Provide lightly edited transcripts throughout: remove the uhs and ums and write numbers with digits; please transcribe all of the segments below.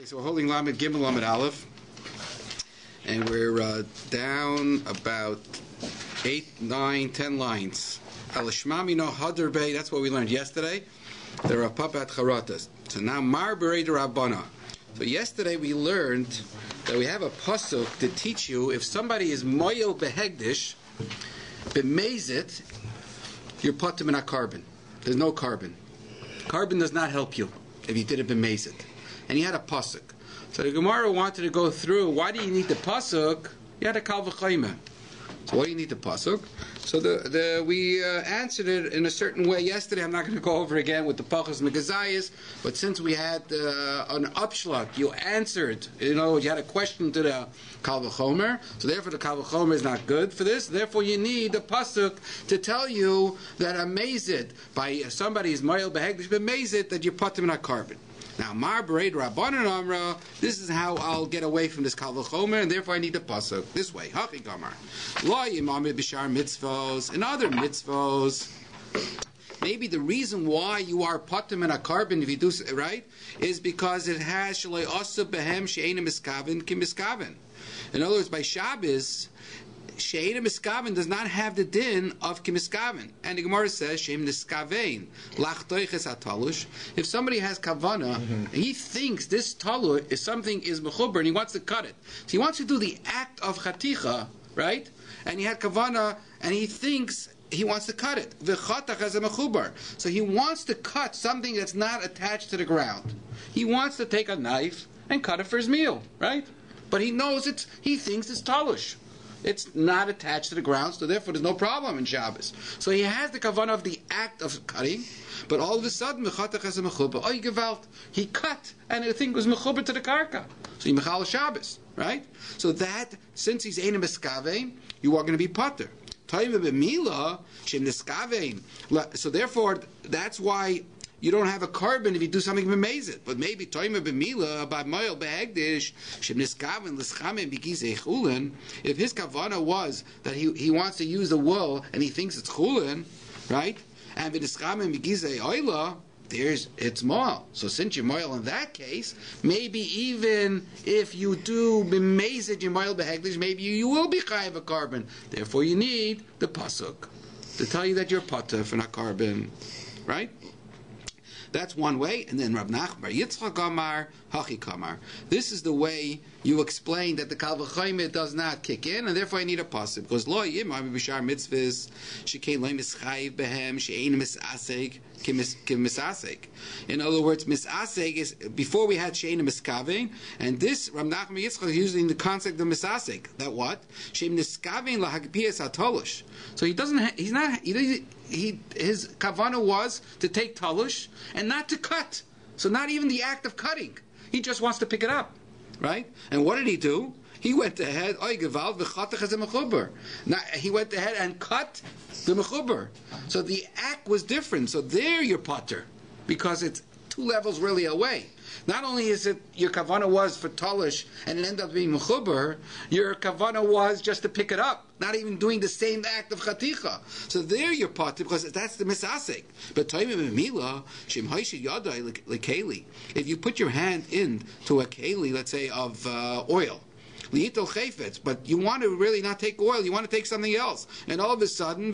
Okay, so we're holding Lamed Gimel Lamed Aleph, and we're down about 8, 9, 10 lines. Alishmamino Hadar Bay, that's what we learned yesterday. The Rapapat Charatas. So now Mar Berei de Rabbana. So yesterday we learned that we have a pasuk to teach you if somebody is moyel behegdish, b'mezit, you're patim in a carbon. There's no carbon. Carbon does not help you if you did it b'mezit. And he had a pasuk. So the Gemara wanted to go through, why do you need the pasuk? You had a kal v'chayma. So why do you need the pasuk? So we answered it in a certain way yesterday. I'm not going to go over again with the pachas megazayas, but since we had an upshlag, you answered. You had a question to the kal v'chomer, so therefore the kal v'chomer is not good for this. Therefore, you need the pasuk to tell you that amazed by somebody's moyel behegdish b'mezit that you put them in a carbon. Now, Mar Bereid Rabbanan Amra, this is how I'll get away from this Kal V'chomer, and therefore I need the pasuk this way. Hachi Gamar. Lo Yimamid B'shar mitzvos, and other mitzvos. Maybe the reason why you are patim in a carbon, if you do right, is because it has Shaloi Osa Behem She'ena Miskaven Kim Miskaven. In other words, by Shabbos, She'ena Miskaven does not have the din of Kimiskaven. And the Gemara says, She'em Niskavein, Lach Toiches HaTalush. If somebody has Kavana, he thinks this Talush is something is Mechuber, and he wants to cut it. So he wants to do the act of Chaticha, right? And he had Kavana, and he thinks he wants to cut it. V'chatach as a Mechuber. So he wants to cut something that's not attached to the ground. He wants to take a knife and cut it for his meal, right? But he knows he thinks it's Talush. It's not attached to the ground, so therefore there's no problem in Shabbos. So he has the kavanah of the act of cutting, but all of a sudden, he cut, and the thing was mechuber to the karka. So he mechal Shabbos, right? So that, since he's ein meskavein, you are going to be pater. So therefore, that's why you don't have a carbon if you do something b'mezit. But maybe toima b'mila by moyel behegdish shemniskaven l'schamim b'gizei chulin. If his kavana was that he wants to use the wool and he thinks it's chulin, right? And v'nischamim b'gizei oila, it's moel. So since you're moel in that case, maybe even if you do b'mezit your moyel behegdish, maybe you will be chayiv a carbon. Therefore, you need the pasuk to tell you that you're patah for not carbon, right? That's one way, and then Rav Nachman Bar Yitzchak Amar Hachi Kamar. This is the way you explain that the Kal V'chomer does not kick in, and therefore I need a pasuk because Lo Yimam B'shar Mitzvahs Shekein Lo Mischayiv Behem She'ein Misasek Misasek. In other words, Misasek is before we had She'ein Miskavein, and this Rav Nachman Bar Yitzchak is using the concept of Misasek. That what? She'ein Miskavein LaHagpias HaTolush. So he doesn't. He's not. His kavana was to take talush and not to cut. So not even the act of cutting. He just wants to pick it up, right? And what did he do? He went ahead. Now he went ahead and cut the mechuber. So the act was different. So there you're potter because it's 2 levels really away. Not only is it your kavana was for talush and it ended up being mechuber, your kavana was just to pick it up, not even doing the same act of chaticha. So there you're potter because that's the misasek. But if you put your hand into a keli, let's say of oil, but you want to really not take oil, you want to take something else. And all of a sudden,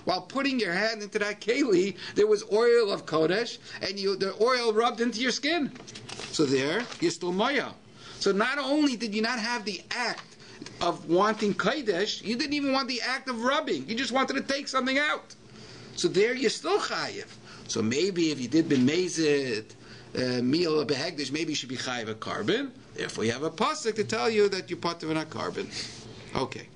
while putting your hand into that keli, there was oil of kodesh, and the oil rubbed into your skin. So there, you're still maya. So not only did you not have the act of wanting kodesh, you didn't even want the act of rubbing. You just wanted to take something out. So there, you're still chayiv. So maybe if you did b'mezit, meal behegdish, maybe you should be chayiv a carbon. Therefore, you have a pasuk to tell you that you put in a carbon. Okay.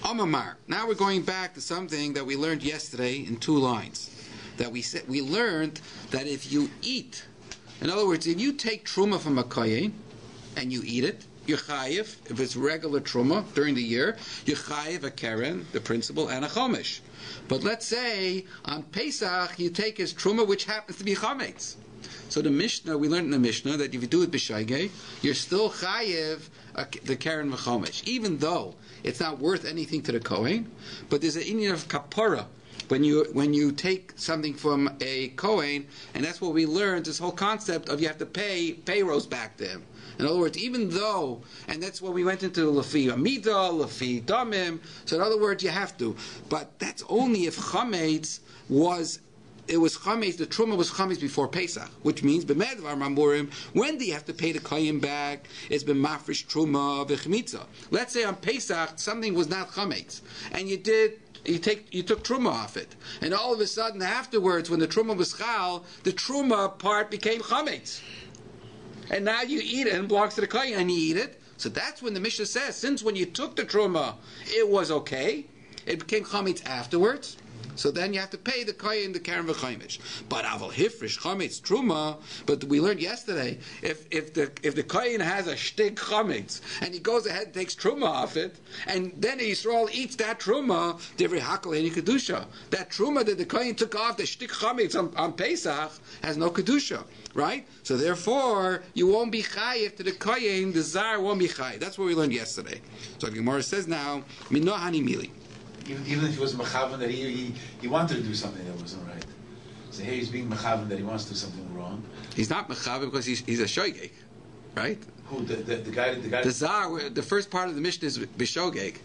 Amamar. Now we're going back to something that we learned yesterday in 2 lines. That we learned that if you eat, in other words, if you take truma from a kohen and you eat it, you're chayiv. If it's regular truma during the year, you're chayiv a keren, the principal, and a chomesh. But let's say on Pesach you take his truma, which happens to be chametz. So the Mishnah, we learned in the Mishnah that if you do it b'shaygei, you're still chayiv the keren v'chomesh, even though it's not worth anything to the kohen. But there's an inyan of kapara when you take something from a Kohen, and that's what we learned, this whole concept of you have to pay payroll back to him. In other words, even though, and that's what we went into Lafi Amida, Lafi Damim, so in other words, you have to. But that's only if Chametz it was Chametz, the Truma was Chametz before Pesach, which means, B'medvar Mamurim, when do you have to pay the Kohen back? It's been Mafresh Truma V'chmitza. Let's say on Pesach, something was not Chametz, and you took Truma off it. And all of a sudden, afterwards, when the Truma was Chal, the Truma part became Chametz. And now you eat it, and it belongs to the Kohen, and you eat it. So that's when the Mishnah says, since when you took the Truma, it was okay, it became Chametz afterwards, so then you have to pay the Kohen the Karen V'chaimish. But Aval Hifrish Chametz Truma. But we learned yesterday, if the Kohen has a shtig Chametz and he goes ahead and takes Truma off it, and then Yisrael eats that Truma, Divrei Hakol Ein Kedusha. That Truma that the Kohen took off the shtig Chametz on Pesach has no Kedusha, right? So therefore, you won't be chayiv to the Kohen. The Zar won't be chayiv. That's what we learned yesterday. So the Gemara says now, Mino Hani Mili. Even if he was mechavan that he wanted to do something that wasn't right. So here he's being mechavan that he wants to do something wrong. He's not mechavan because he's a shoygeg, right? Who the guy? The Zar. The first part of the Mishnah is b'shogeg,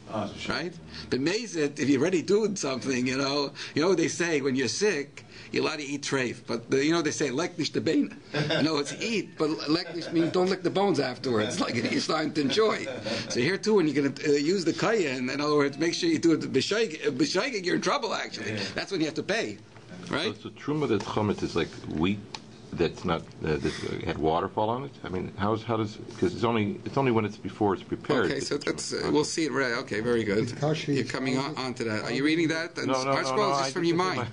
right? But mezit, if you're already doing something, you know what they say when you're sick. You're allowed to eat treif, but they say lek nish the bein. It's eat, but lek nish means don't lick the bones afterwards. Like you're starting to enjoy. So here too, when you're going to use the kayan, in other words, make sure you do it b'shaygig. You're in trouble actually. Yeah. That's when you have to pay, right? So truma that's chametz is like wheat that's not that had waterfall on it. I mean, how does because it's only when it's before it's prepared. Okay, so that's we'll see it right. Okay, very good. You're coming on to that. Are you reading that? No. It's just from your mind.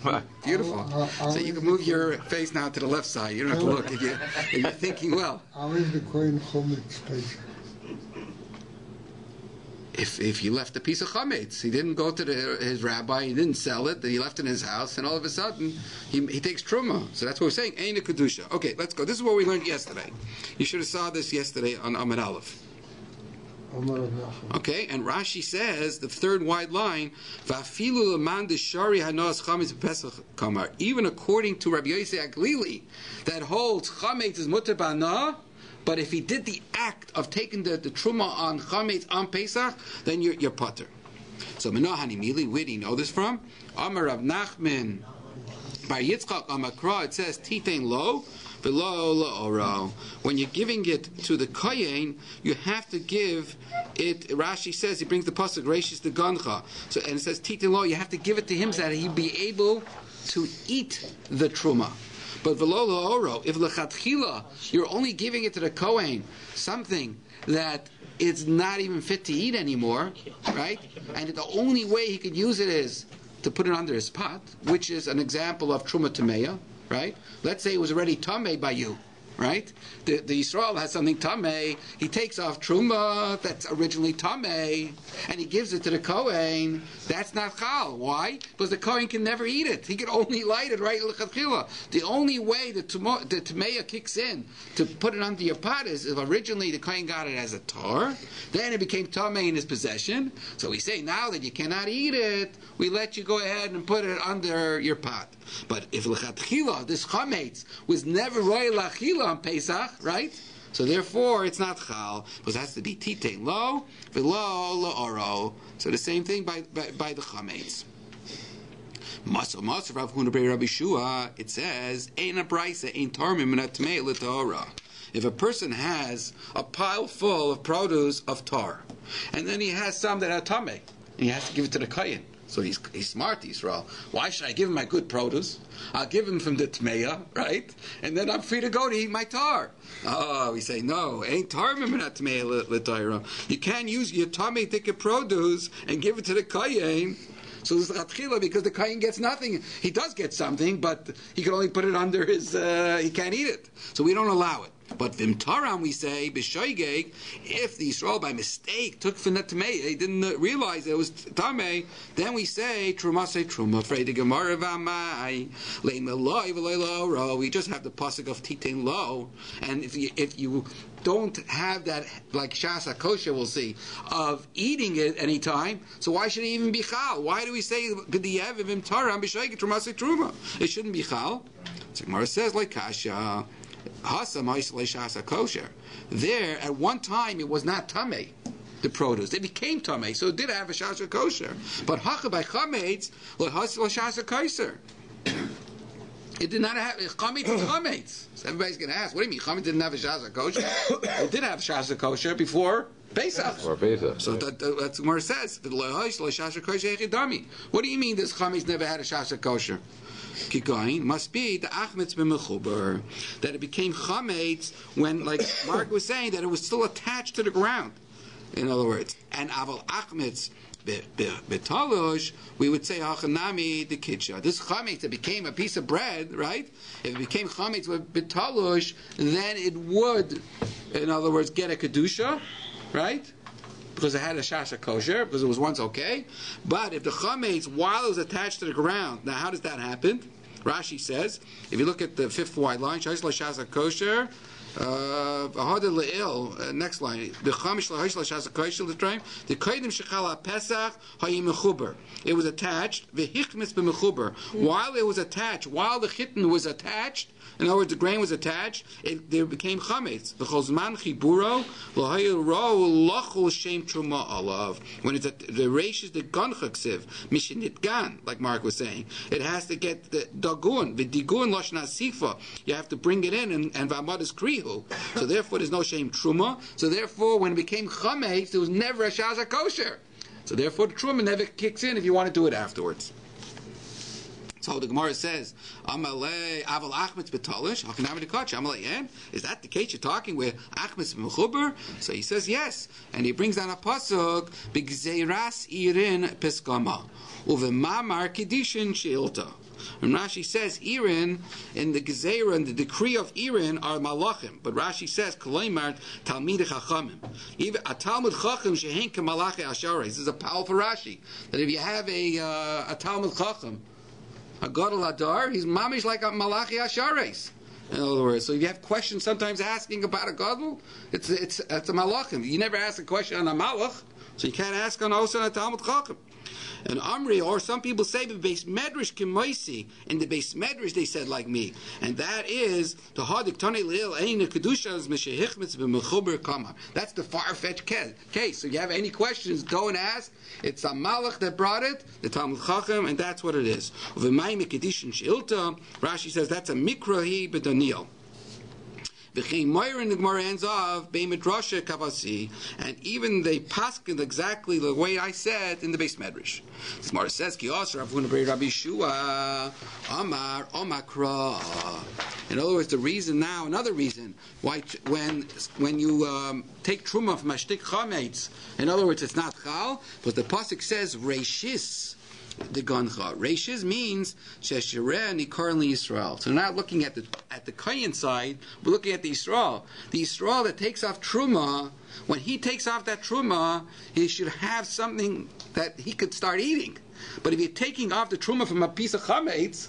Beautiful. So you can move your face now to the left side. You don't have to look if you're thinking well. How is the coin chametz paid? If he left a piece of chametz, he didn't go to his rabbi, he didn't sell it, he left it in his house, and all of a sudden he takes truma. So that's what we're saying. Ein kedusha. Okay, let's go. This is what we learned yesterday. You should have saw this yesterday on Amud Aleph. Okay, and Rashi says the third wide line, "Va'afilu leman deshari hanos chametz b'pesach kamar." Even according to Rabbi Yosef Aglili, that holds chametz is mutar b'ana. But if he did the act of taking the truma on chametz on Pesach, then you're putter. So Menachem Mili, where do you know this from? Amar Rav Nachman Bar Yitzchak Amakra. It says Titein lo v'lo la'oro. When you're giving it to the kohen, you have to give it. Rashi says he brings the pasuk Reishis the Gancha. So and it says Titein lo. You have to give it to him so that he'd be able to eat the truma. But v'lo oro, if lechatchila, you're only giving it to the kohen, something that it's not even fit to eat anymore, right? And the only way he could use it is to put it under his pot, which is an example of truma tameya, right? Let's say it was already tamei by you, right? The Yisrael has something tamei. He takes off truma that's originally tamei, and he gives it to the kohen. That's not chal. Why? Because the kohen can never eat it. He can only light it right l'chadchila. The only way the tameya kicks in to put it under your pot is if originally the kohen got it as a tar, then it became tamei in his possession. So we say now that you cannot eat it, we let you go ahead and put it under your pot. But if l'chadchila, this chametz was never roy l'achila on Pesach, right? So therefore, it's not chal, because it has to be titein lo, v'lo la'oro. So the same thing by the chametz. Mas Rav Huna Bar Rabbi Shua, it says, ein a brisa, ein tarmim min atmei l'tahora. If a person has a pile full of produce of tar, and then he has some that are tamei, and he has to give it to the kohen. So he's smart, Yisrael. Why should I give him my good produce? I'll give him from the tmeya, right? And then I'm free to go to eat my tar. Oh, we say, no, ain't tar not tmeya l'tayra. You can't use your tamei ticket produce and give it to the kohen. So this is chatchila because the kohen gets nothing. He does get something, but he can only put it under his, he can't eat it. So we don't allow it. But vimtaram, we say, b'shoigeg, if the Yisrael by mistake took from the tamei, they didn't realize it was tamei, then we say truma afraid the gemara v'amai leimeloi v'leilo ro. We just have the pasuk of titain lo, and if you don't have that, like shasa kosher, we'll see, of eating it any time, so why should it even be chal? Why do we say g'diyev v'imtaram b'shoigeg truma? It shouldn't be chal. So Gemara says like kasha. Kosher. There, at one time, it was not tamei, the produce. It became tamei, so it did have a shasa kosher. But hacha by chametz shasa kosher. It did not have chametz. Chametz. So everybody's going to ask, what do you mean? Chametz didn't have a shasa kosher? It did have shasa kosher before Pesach. So that's what it says. What do you mean this chametz never had a shasa kosher? Must be the achmetz b'mechuber, that it became chametz when, like Mark was saying, that it was still attached to the ground. In other words, and aval achmetz betalosh, we would say hachanami the kitcha. This chametz that became a piece of bread, right? If it became chametz with betalosh, then it would, in other words, get a kedusha, right? Because it had a shasha kosher, because it was once okay. But if the chametz, while it was attached to the ground, now how does that happen? Rashi says, if you look at the fifth wide line, shasha kosher, next line, the chametz shasha kosher, the kaidim shechala pesach hayim mechuber. It was attached, v'hichmetz b'mechuber. While it was attached, while the chitin was attached, in other words, the grain was attached, there became chametz. V'chozman chiburo l'hayiro lachol shem truma alav. When it's the resh is the gun chaksiv mishinit gan, like Mark was saying, it has to get the dagun, the digun loshna sifa. You have to bring it in, and v'amad is krihu. So therefore, there's no shem truma. So therefore, when it became chametz, there was never a shasa kosher. So therefore, the truma never kicks in if you want to do it afterwards. So the Gemara says, "Amalei aval achmetz betalish." Is that the case you're talking with achmetz mechuber? So he says yes, and he brings down a pasuk b'gzeiras irin peskama uvemamar kedishin sheilta. And Rashi says Irin in the Gezerah and the decree of Irin are malachim, but Rashi says Kolaymar Talmid Chachamim. Even a Talmud Chacham shehenka malachi asharis. This is a powerful Rashi that if you have a Talmud Chacham, a Gadol Adar, he's mamish like a Malachi Ashares. In other words, so if you have questions sometimes asking about a Gadol, it's a Malachim. You never ask a question on a Malach, so you can't ask on also on a Talmud Chacham. And Amri, or some people say the Beis Medrash Kimoisi, in the Beis Medrash they said like me, and that is the Hadik Tani Leil Eina Kedushas Meshehichmetz B'Mechuber Kamar. That's the far-fetched case. So if you have any questions, go and ask. It's a Malach that brought it, the Talmud Chacham, and that's what it is. V'mayim Kedishin Shilta, Rashi says that's a Mikrahi B'Daniel. And even they paskin exactly the way I said in the Beis Medrash. The Gemara says, Amar Omakra. In other words, the reason now, another reason why when you take truma from a shtik chametz, in other words, it's not chal, because the pasuk says reishis. The gancha. Reishis means sheshireh nikar Yisrael. So we're not looking at the Kayin side, we're looking at the Yisrael. The Yisrael that takes off truma, when he takes off that truma, he should have something that he could start eating. But if you're taking off the truma from a piece of chametz,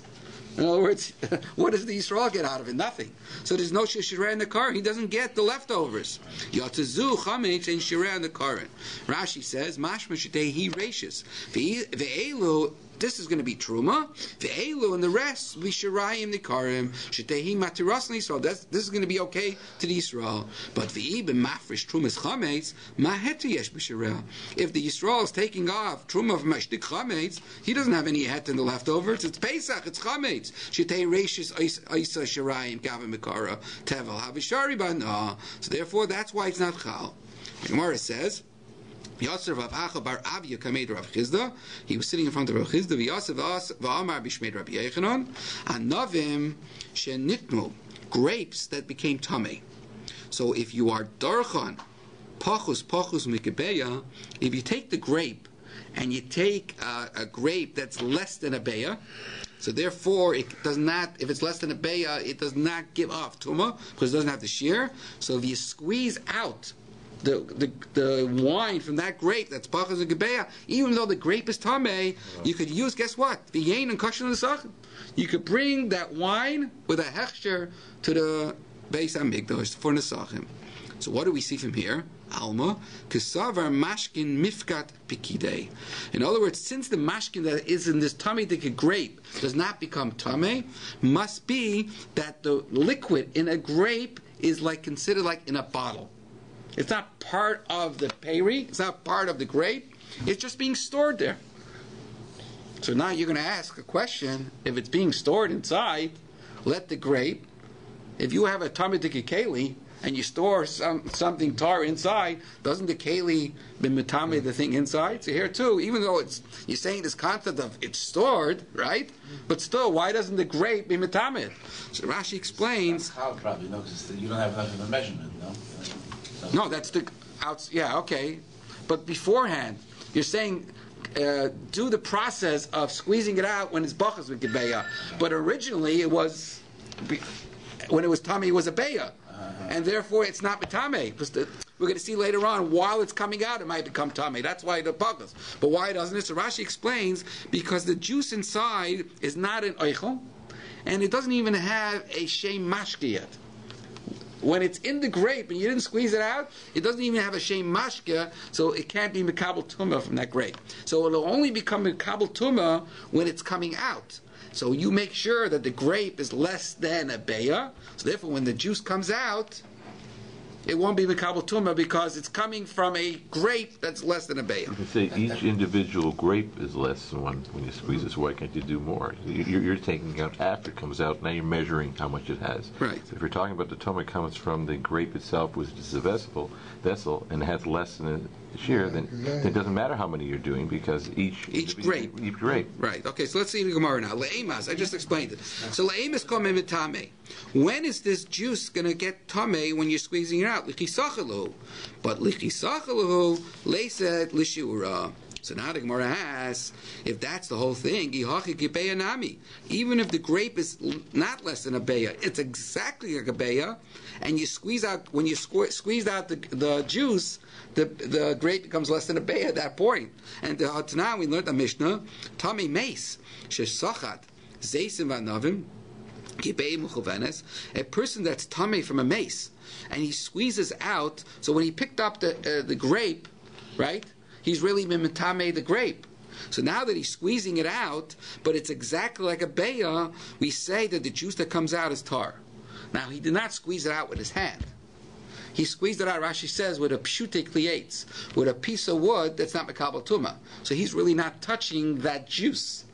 in other words, what does the Yisrael get out of it? Nothing. So there's no shireh in the car. He doesn't get the leftovers. Yatazu chametz and shireh in the car. Rashi says, "Mashma shetei reishis ve'elu." This is going to be truma. Ve'elu and the rest we shirayim nikarim shetei matiras Yisrael. This is going to be okay to the Yisrael. But ve'i b'mafresh trumas chametz mahet yesh b'shireh. If the Yisrael is taking off truma from mashtik chametz, he doesn't have any het in the leftovers. It's Pesach. It's chametz. Shetei reishis isa shirayim gavim mikara tevel havishari bana. So therefore, that's why it's not chal. The Gemara says. Yosef of Acha bar Avia kamed Rav Chizda. He was sitting in front of Rav Chizda. Yosef v'amar b'shmeid Rabbi Yechanan. Anavim shenitnu, grapes that became tummy. So if you are darchan, pachus mikebeya, if you take the grape and you take a grape that's less than a beya, So therefore, it does not, if it's less than a beya, it does not give off tumah, because it doesn't have the shear. So if you squeeze out the wine from that grape that's pachas and gebeya, even though the grape is tameh, you could use, guess what? The yain and kashan nesachim. You could bring that wine with a hechsher to the Beis Hamikdash for nesachim. So what do we see from here? Alma, Kesavar Mashkin Mifkat Pikidei. In other words, since the mashkin that is in this tameh grape does not become tameh, must be that the liquid in a grape is like considered like in a bottle. It's not part of the peri, it's not part of the grape, it's just being stored there. So now you're going to ask a question, if it's being stored inside, let the grape, if you have a tameh keli, and you store something tar inside, doesn't the keli be metame the thing inside? So here too, even though you're saying this concept of it's stored, right? But still, why doesn't the grape be metame? So Rashi explains. How probably no, because you don't have enough of a measurement, no. No, that's the yeah, okay. But beforehand, you're saying do the process of squeezing it out when it's bachas with gebeya. But originally it was when it was tummy, it was a beya. And therefore, it's not metame. We're going to see later on, while it's coming out, it might become tame. That's why the pagas. But why doesn't it? So Rashi explains, because the juice inside is not an oichel, and it doesn't even have a shem mashke yet. When it's in the grape and you didn't squeeze it out, it doesn't even have a shem mashke, so it can't be mekabel tumah from that grape. So it'll only become mekabel tumah when it's coming out. So you make sure that the grape is less than a beya. So therefore, when the juice comes out, it won't be mekabel tumah because it's coming from a grape that's less than a beya. You can say each individual grape is less than one when you squeeze it, so why can't you do more? You're taking out after it comes out, now you're measuring how much it has. Right. So if you're talking about the tumah comes from the grape itself, which is a vessel, and it has less than a shear, then it doesn't matter how many you're doing because each grape. Each grape. Right. Okay, so let's see the Gemara now. Le'emas, I just explained it. So le'emas kol me'mitame. When is this juice going to get tame when you're squeezing it out? Lichisachalu. But lichisachalu leiset lishiura. So now the Gemara asks, if that's the whole thing, even if the grape is not less than a beya, it's exactly like a beya, and you squeeze out, when you squeeze out the juice, the grape becomes less than a beya at that point. And now we learned the Mishnah, Tami Meis, Shesachat, Zeisim Vanavim, a person that's tame from a mace, and he squeezes out, so when he picked up the grape, right, he's really been metame the grape. So now that he's squeezing it out, but it's exactly like a beya, we say that the juice that comes out is tar. Now, he did not squeeze it out with his hand. He squeezed it out, Rashi says, with a pshute klietz, with a piece of wood that's not mekabel tumah. So he's really not touching that juice.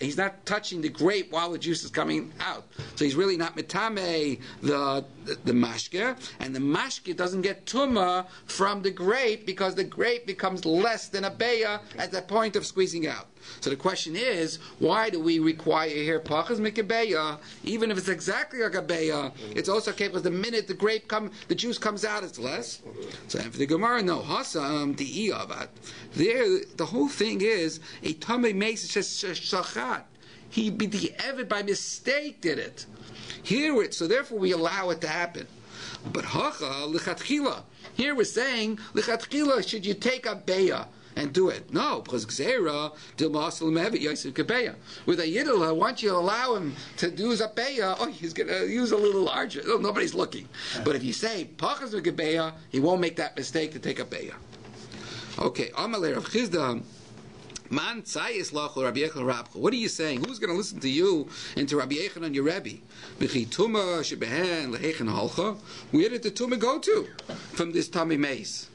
He's not touching the grape while the juice is coming out. So he's really not metame the mashke, and the mashke doesn't get tumah from the grape because the grape becomes less than a beya at the point of squeezing out. So the question is, why do we require here pachas mikabeya, even if it's exactly like a beya? It's also capable. The minute the juice comes out, it's less. So and for the Gemara, no hasam the iyavat. There, the whole thing is a tamei mace shachat. He the evid by mistake did it. Here, so therefore we allow it to happen. But hacha lichatchila. Here we're saying lichatchila. Should you take a beya and do it? No, because Gzera dil ma'asel mevet yosef kebeya. With a yidel, once you allow him to do a beya, he's going to use a little larger. Oh, nobody's looking. But if you say pachas kebeya, he won't make that mistake to take a beya. Okay, Amalei Rav Chizda. Man tzayis lach Rabbi Yechon Rabcha. What are you saying? Who's going to listen to you and to Rabbi Yechon and your Rebbe? B'chi tuma shebehen lehechen halcha. Where did the tuma go to from this Tami Meis?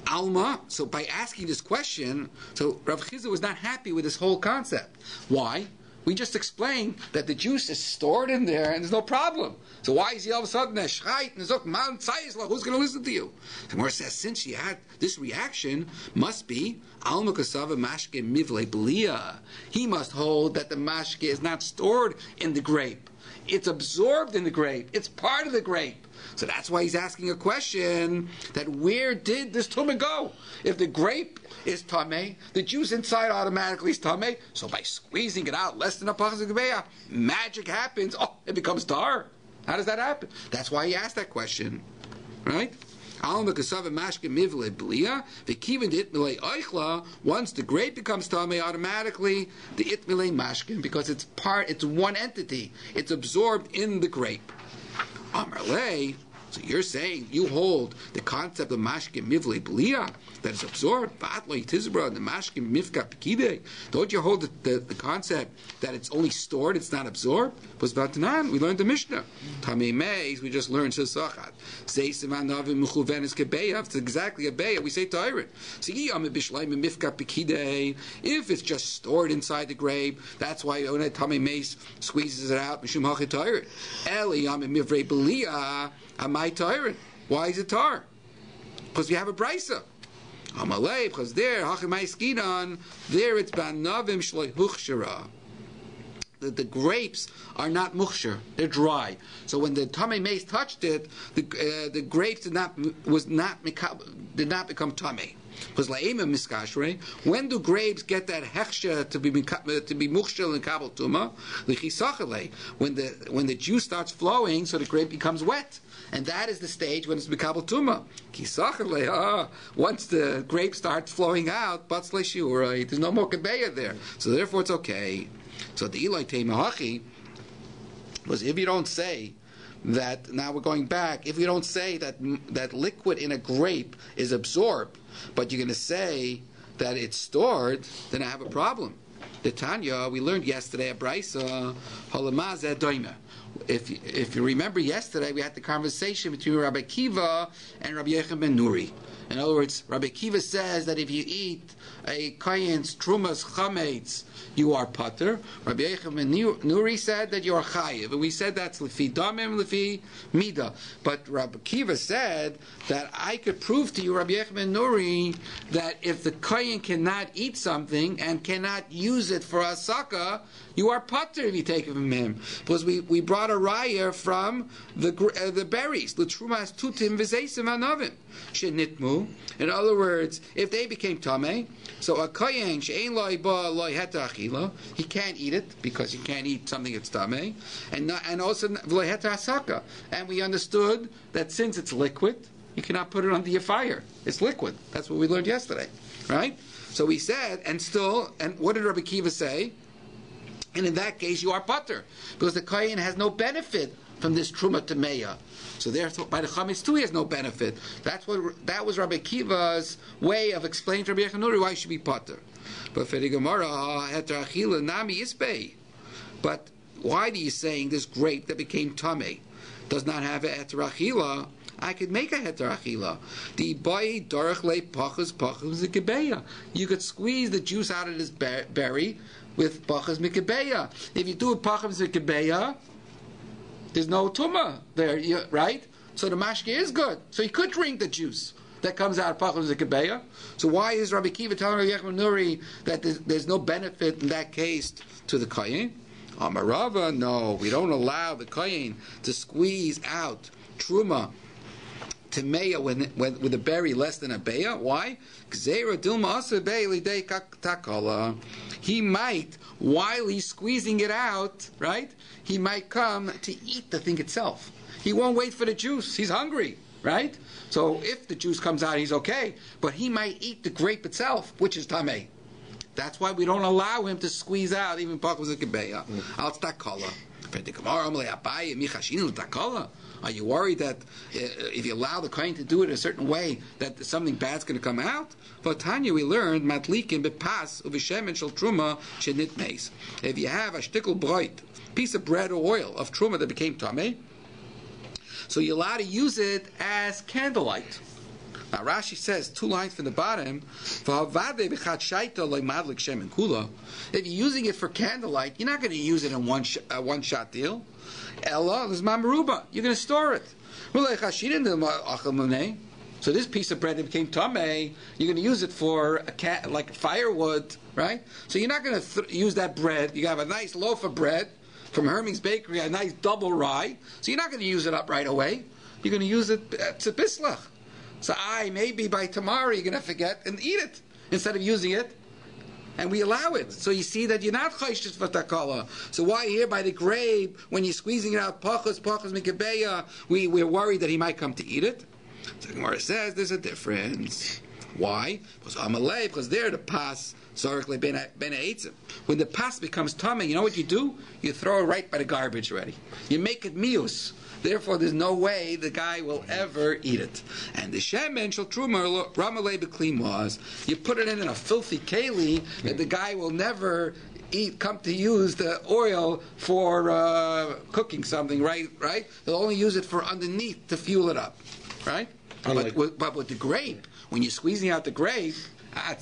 Alma. So by asking this question, so Rav Chizda was not happy with this whole concept. Why? We just explained that the juice is stored in there and there's no problem. So why is he all of a sudden a shreit and zok man tzayis? Who's going to listen to you? The Gemara says, since she had this reaction, must be alma kasava mashke mivle b'liya. He must hold that the mashke is not stored in the grape. It's absorbed in the grape. It's part of the grape. So that's why he's asking a question that where did this tumah go? If the grape is tameh, the juice inside automatically is tameh. So by squeezing it out less than a pachas gebeya, magic happens. Oh, it becomes tar. How does that happen? That's why he asked that question, right? Once the grape becomes tameh, automatically the itmile mashkin, because it's one entity. It's absorbed in the grape. Amarle, so you're saying you hold the concept of mashkin mivle b'liya that is absorbed. V'atloi tizbra the mashkin mifka pekide. Don't you hold the concept that it's only stored, it's not absorbed? Was v'atanan, we learned the Mishnah. Tamei meis, we just learned shesachat. Say simanavim mechuvenes kebeya. It's exactly a beya. We say tyrant. If it's just stored inside the grape, that's why Tamei meis squeezes it out. Mishum hachet tyrant. Eli yamim mivrei b'liya. Am I tyrant? Why is it tar? Because we have a brisa. Amalei, because there it's banavim shloi huchshira. The grapes are not muchshir; they're dry. So when the tamei meis touched it, the grapes did not become tamei. Because la'ema miskashre, when do grapes get that hechsha to be muchshir and kabel tuma? L'chisachale, when the juice starts flowing, so the grape becomes wet. And that is the stage when it's Mikabel Tuma. Once the grape starts flowing out, there's no more Kebeya there. So therefore it's okay. So the Ilai Teimahachi was, if you don't say that, now we're going back, if you don't say that liquid in a grape is absorbed, but you're going to say that it's stored, then I have a problem. The Tanya, we learned yesterday at Braisa, Holamaz Edoima. If you remember yesterday, we had the conversation between Rabbi Kiva and Rabbi Yechon ben Nuri. In other words, Rabbi Kiva says that if you eat a kayan's trumas chametz, you are pater. Rabbi Yechon ben Nuri said that you are chayiv. And we said that's lefi damim, lefi mida. But Rabbi Kiva said that I could prove to you, Rabbi Yechon ben Nuri, that if the kayan cannot eat something and cannot use it for asaka, you are pater if you take it from him. Because we brought a raya from the berries. L'trumas tutim v'zeisim anavim. Shenitmu. In other words, if they became tamei, so a kayen she'ein loy ba loy heta achila, he can't eat it because he can't eat something that's tamei, and also loy heta asaka. And we understood that since it's liquid, you cannot put it under your fire. It's liquid. That's what we learned yesterday, right? So we said, and what did Rabbi Kiva say? And in that case, you are pater, because the kayin has no benefit from this truma temeya. So therefore, by the chametz too, he has no benefit. That was Rabbi Kiva's way of explaining to Rabbi Yechon why he should be pater. But for the Gemara, heter achila nami isbei. But why are you saying this grape that became tamei does not have a heter achila? I could make a heter achila. The BAYT darach le pachas zikebeya. You could squeeze the juice out of this berry with pachas mikebeya. If you do a pachas mikebeya, there's no tumah there, right? So the mashke is good. So you could drink the juice that comes out of pachas mikebeya. So why is Rabbi Kiva telling Rabbi Yechon Nuri that there's no benefit in that case to the kayin? Amarava, no, we don't allow the kayin to squeeze out truma temeya with a berry less than a beya. Why? He might, while he's squeezing it out, right? He might come to eat the thing itself. He won't wait for the juice. He's hungry, right? So if the juice comes out, he's okay. But he might eat the grape itself, which is tamei. That's why we don't allow him to squeeze out even pachas kebeya. Al takala. Are you worried that if you allow the kohen to do it a certain way, that something bad's going to come out? For Tanya, we learned matlikin bepas uvishemen shel truma shenitmeis. If you have a shtickle broit, piece of bread or oil of truma that became tamei, so you're allowed to use it as candlelight. Now Rashi says 2 lines from the bottom. If you're using it for candlelight, you're not going to use it in one shot deal. Ella, there's mamaruba. You're going to store it. So this piece of bread that became tamei, you're going to use it for like firewood, right? So you're not going to use that bread. You have a nice loaf of bread, from Herming's Bakery, a nice double rye. So you're not going to use it up right away. You're going to use it to bislach. So maybe by tomorrow you're going to forget and eat it instead of using it. And we allow it. So you see that you're not chayshish for takala. So why here by the grape, when you're squeezing it out, pachas mikabeya, we're worried that he might come to eat it? So the Gemara says there's a difference. Why? Because there the pas zorically ben ha'etzim. When the pas becomes tummy, you know what you do? You throw it right by the garbage already. You make it mius. Therefore, there's no way the guy will ever eat it. And the shemen shel truma ramalei b'klimaz. You put it in a filthy keli, and the guy will never come to use the oil for cooking something, right? They'll only use it for underneath to fuel it up, right? But with the grape, when you're squeezing out the grape,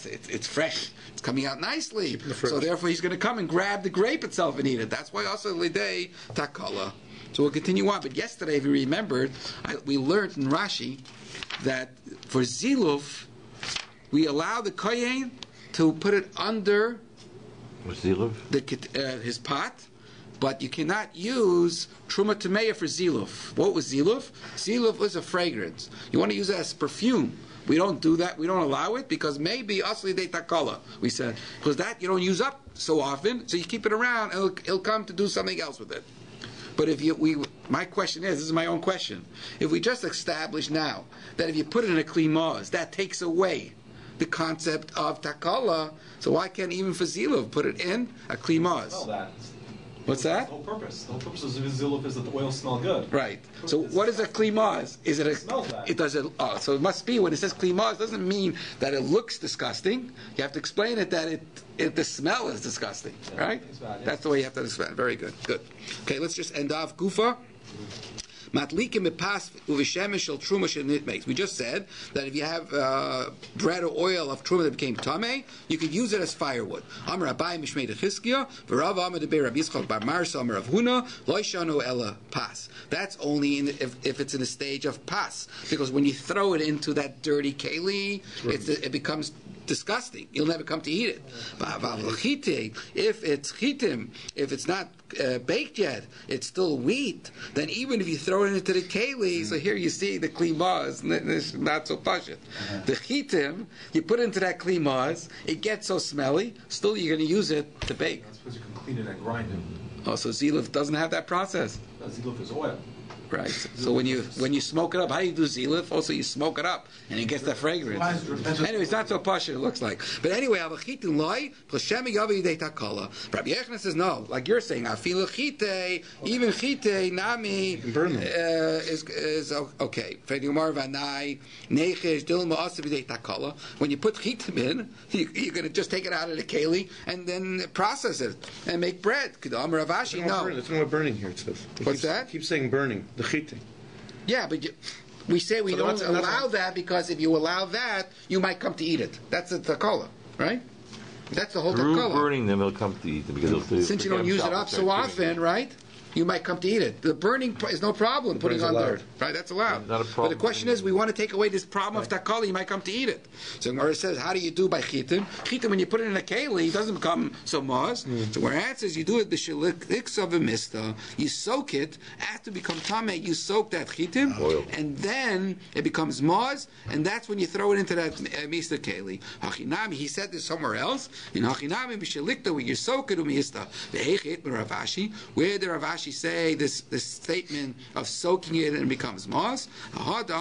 it's fresh. It's coming out nicely. So therefore, he's going to come and grab the grape itself and eat it. That's why also lidei takala. So we'll continue on. But yesterday, if you remembered, we learned in Rashi that for ziluf, we allow the kohen to put it under his pot, but you cannot use truma tameya for ziluf. What was ziluf? Ziluf was a fragrance. You want to use it as perfume. We don't do that. We don't allow it because maybe asli de takala. We said because that you don't use up so often, so you keep it around, and he'll come to do something else with it. But my question is, this is my own question. If we just establish now that if you put it in a klimaz, that takes away the concept of takala, so why can't even for ziluf put it in a klimaz? What's that? The whole purpose. The whole purpose of ziluf is that the oil smells good. Right. So what is a klimaz? Is it a? Smells bad. It does it. Oh, so it must be when it says klimaz, it doesn't mean that it looks disgusting. You have to explain it that the smell is disgusting, right? It's bad, yeah. That's the way you have to explain it. Very good. Good. Okay, let's just end off gufa. Matlikim epas uvishemesh shel truma shenitmeis. We just said that if you have bread or oil of truma that became tameh, you could use it as firewood. Amar Abai mishmei dechizkiya v'Rav Amar deber Rabbi Yitzchak bar Marsa Amar Rav Huna lo yishanu ela pas. That's only if it's in a stage of pas, because when you throw it into that dirty keli, it becomes disgusting. You'll never come to eat it. If it's chitim, if it's not baked yet, it's still wheat, then even if you throw it into the keli, so here you see the klimaz, not so pashut. The chitim, you put it into that klimaz, it gets so smelly, still you're going to use it to bake. That's because you can clean it and grind it. Oh, so ziluf doesn't have that process. Ziluf is oil. Right. So when you smoke it up, how do you do ziluf? Also, you smoke it up, and it gets that fragrance. Anyway, it's not so posh it looks like. But anyway, Rabbi Yochanan says no. Like you're saying, afilu chite, even chite nami is okay. When you put chitim in, you're going to just take it out of the keli and then process it and make bread. Ravashi, no. There's no burning here. It says. What's that? Keep saying burning. The chitim. Yeah, but we say we don't allow that because if you allow that, you might come to eat it. That's the takala, right? That's the whole takala. Burning them, they'll come to eat them because they'll since you don't use it up so often, right? You might come to eat it. The burning is no problem. Putting on there, right? That's allowed. Not a problem. But the question is, we want to take away this problem of takala. You might come to eat it. So Gemara says, how do you do by chitim? Chitim, when you put it in a keli, it doesn't become so maz. So where it says you do it b'shelik's of a mista, you soak it after it becomes tameh. You soak that chitim, and then it becomes maz, and that's when you throw it into that mista keli. Hachinami, he said this somewhere else. In hachinami b'shelikta, when you soak it umista, v'hechet Ravashi, where the Ravashi say this statement of soaking it and it becomes moss. Abishal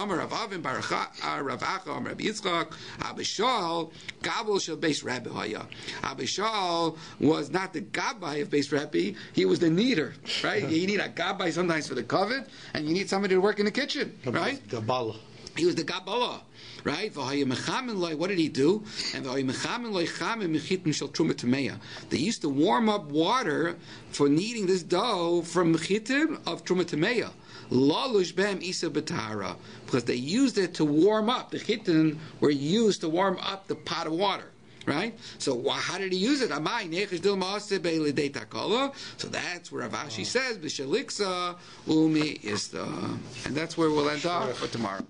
was not the gabbai of Beis Rabbi, he was the kneader, right? You need a gabbai sometimes for the covet, and you need somebody to work in the kitchen, right? Gabala. He was the Gabala, right? What did he do? And they used to warm up water for kneading this dough from chitim of Truma Tameya. Because they used it to warm up. The chitim were used to warm up the pot of water. Right? So how did he use it? So that's where Ravashi says, and that's where we'll end off for tomorrow.